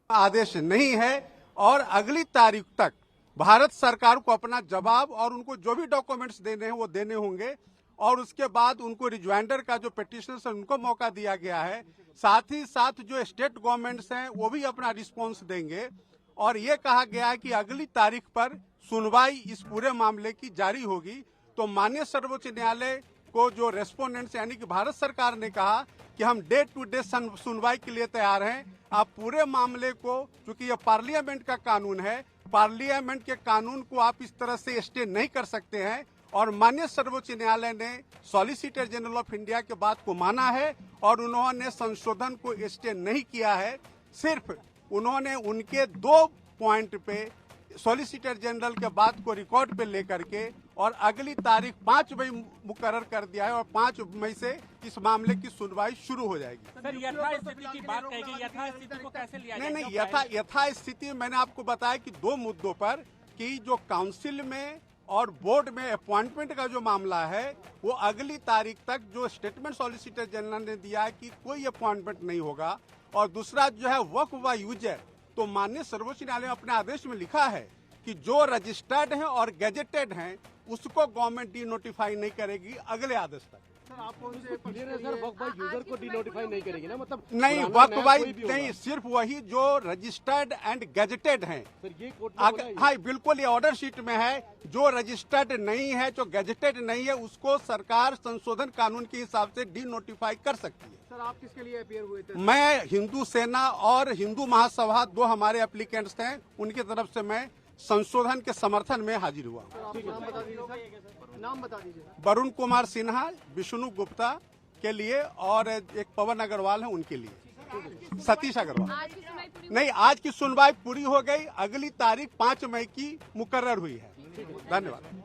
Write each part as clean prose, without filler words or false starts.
आदेश नहीं है और अगली तारीख तक भारत सरकार को अपना जवाब और उनको जो भी डॉक्यूमेंट्स देने हैं वो देने होंगे और उसके बाद उनको रिज्वाइंडर का जो पिटिशनर्स है उनको मौका दिया गया है। साथ ही साथ जो स्टेट गवर्नमेंट्स हैं वो भी अपना रिस्पॉन्स देंगे और ये कहा गया है कि अगली तारीख पर सुनवाई इस पूरे मामले की जारी होगी। तो माननीय सर्वोच्च न्यायालय को जो रेस्पोंडेंट्स यानी कि भारत सरकार ने कहा कि हम डे टू डे सुनवाई के लिए तैयार हैं। आप पूरे मामले को, क्योंकि ये पार्लियामेंट का कानून है, पार्लियामेंट के कानून को आप इस तरह से स्टे नहीं कर सकते हैं और माननीय सर्वोच्च न्यायालय ने सॉलिसिटर जनरल ऑफ इंडिया के बात को माना है और उन्होंने संशोधन को स्टे नहीं किया है। सिर्फ उन्होंने उनके 2 पॉइंट पे सॉलिसिटर जनरल के बात को रिकॉर्ड पे लेकर के और अगली तारीख 5 मई मुकर्रर कर दिया है और 5 मई से इस मामले की सुनवाई शुरू हो जाएगी। सर, यथास्थिति की बात कही, यथास्थिति को कैसे लिया जाए? नहीं, यथास्थिति मैंने आपको बताया कि 2 मुद्दों पर कि जो काउंसिल में और बोर्ड में अपॉइंटमेंट का जो मामला है वो अगली तारीख तक जो स्टेटमेंट सॉलिसिटर जनरल ने दिया है कि कोई अपॉइंटमेंट नहीं होगा। और दूसरा जो है वक्फ व यूजर, तो माननीय सर्वोच्च न्यायालय ने अपने आदेश में लिखा है कि जो रजिस्टर्ड हैं और गैजेटेड हैं उसको गवर्नमेंट डी नोटिफाई नहीं करेगी अगले आदेश तक। सर, आप कौन से वक्फ बाय यूजर को डी नोटिफाई नहीं करेगी ना? मतलब नहीं, वक्फ बाय नहीं, सिर्फ वही जो रजिस्टर्ड एंड गैजेटेड हैं। सर, ये कोर्ट हाँ बिल्कुल, ये ऑर्डर शीट में है। जो रजिस्टर्ड नहीं है, जो गैजेटेड नहीं है, उसको सरकार संशोधन कानून के हिसाब से डी नोटिफाई कर सकती है। सर, आप किसके लिए अपीयर हुए थे? मैं हिंदू सेना और हिंदू महासभा 2 हमारे एप्लीकेंट्स हैं, उनकी तरफ से मैं संशोधन के समर्थन में हाजिर हुआ। नाम बता दीजिए सर, नाम बता दीजिए सर। वरुण कुमार सिन्हा, विष्णु गुप्ता के लिए और एक पवन अग्रवाल है उनके लिए, सतीश अग्रवाल। नहीं, आज की सुनवाई पूरी हो गई, अगली तारीख 5 मई की मुकर्रर हुई है। धन्यवाद।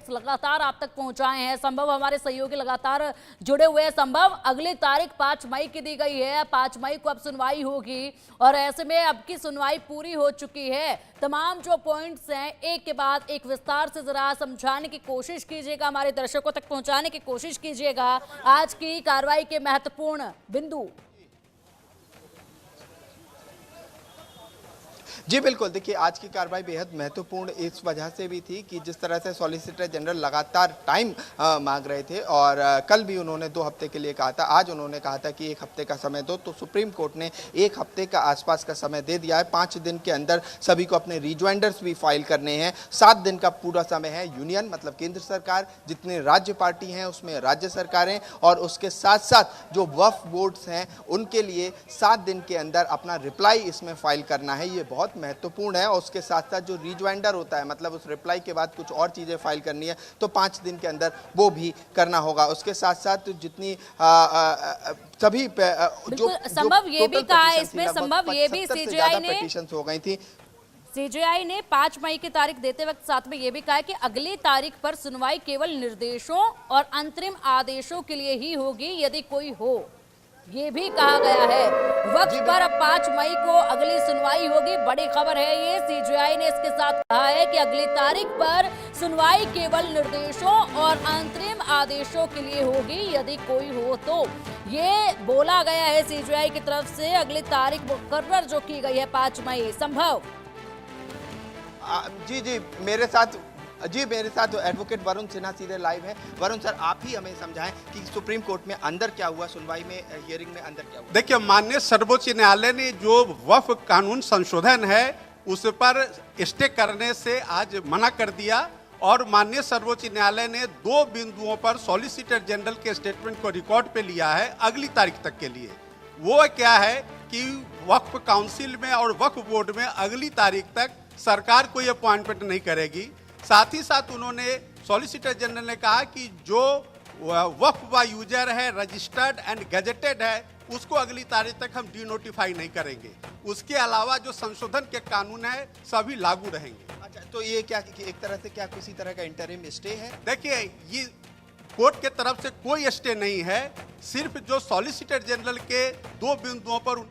लगातार आप तक पहुंचाए हैं संभव, हमारे सहयोगी लगातार जुड़े हुए हैं। संभव, अगली तारीख 5 मई की दी गई है, 5 मई को अब सुनवाई होगी और ऐसे में अब की सुनवाई पूरी हो चुकी है। तमाम जो पॉइंट्स हैं एक के बाद एक विस्तार से जरा समझाने की कोशिश कीजिएगा, हमारे दर्शकों तक पहुंचाने की कोशिश कीजिएगा आज की कार्रवाई के महत्वपूर्ण बिंदु। जी बिल्कुल, देखिए आज की कार्रवाई बेहद महत्वपूर्ण इस वजह से भी थी कि जिस तरह से सॉलिसिटर जनरल लगातार टाइम मांग रहे थे और कल भी उन्होंने 2 हफ्ते के लिए कहा था, आज उन्होंने कहा था कि 1 हफ्ते का समय दो, तो सुप्रीम कोर्ट ने 1 हफ्ते का आसपास का समय दे दिया है। 5 दिन के अंदर सभी को अपने रिज्वाइंडर्स भी फाइल करने हैं। 7 दिन का पूरा समय है। यूनियन मतलब केंद्र सरकार, जितने राज्य पार्टी हैं उसमें राज्य सरकारें और उसके साथ साथ जो वक्फ बोर्ड्स हैं उनके लिए 7 दिन के अंदर अपना रिप्लाई इसमें फाइल करना है। ये बहुत महत्वपूर्ण है। और उसके साथ साथ जो रिज्वाइंडर होता है, मतलब उस रिप्लाई के बाद कुछ और चीज़ें फाइल करनी है तो 5 दिन के अंदर वो भी करना होगा। उसके साथ साथ जितनी सभी जो संभव ये भी कहा है इसमें, संभव ये भी सीजेआई ने पिटीशंस हो गई थी। सीजेआई ने 5 मई की तारीख देते वक्त साथ में ये भी कहा है कि अगली तारीख पर सुनवाई केवल निर्देशों और अंतरिम आदेशों के लिए ही होगी यदि कोई हो, ये भी कहा गया है। वक्त पर अब 5 मई को अगली सुनवाई होगी, बड़ी खबर है ये। सीजेआई ने इसके साथ कहा है कि अगली तारीख पर सुनवाई केवल निर्देशों और अंतरिम आदेशों के लिए होगी यदि कोई हो तो, ये बोला गया है सीजेआई की तरफ से। अगली तारीख मुकर्रर जो की गई है 5 मई। संभव जी मेरे साथ एडवोकेट वरुण सिन्हा सीधे लाइव है। वरुण सर, आप ही हमें समझाएं कि सुप्रीम कोर्ट में अंदर क्या हुआ, सुनवाई में, हियरिंग में अंदर क्या हुआ। देखिए, माननीय सर्वोच्च न्यायालय ने जो वक्फ कानून संशोधन है उस पर स्टे करने से आज मना कर दिया और माननीय सर्वोच्च न्यायालय ने 2 बिंदुओं पर सॉलिसिटर जनरल के स्टेटमेंट को रिकॉर्ड पे लिया है अगली तारीख तक के लिए। वो क्या है कि वक्फ काउंसिल में और वक्फ बोर्ड में अगली तारीख तक सरकार कोई अपॉइंटमेंट नहीं करेगी। साथ ही साथ उन्होंने सॉलिसिटर जनरल ने कहा कि जो वक्फ व यूजर है, रजिस्टर्ड एंड गैजेटेड है, उसको अगली तारीख तक हम डी नोटिफाई नहीं करेंगे। उसके अलावा जो संशोधन के कानून है सभी लागू रहेंगे। अच्छा, तो ये क्या एक तरह से क्या किसी तरह का इंटरिम स्टे है? देखिए, ये कोर्ट के तरफ से कोई स्टे नहीं है, सिर्फ जो सॉलिसिटर जनरल के 2 बिंदुओं पर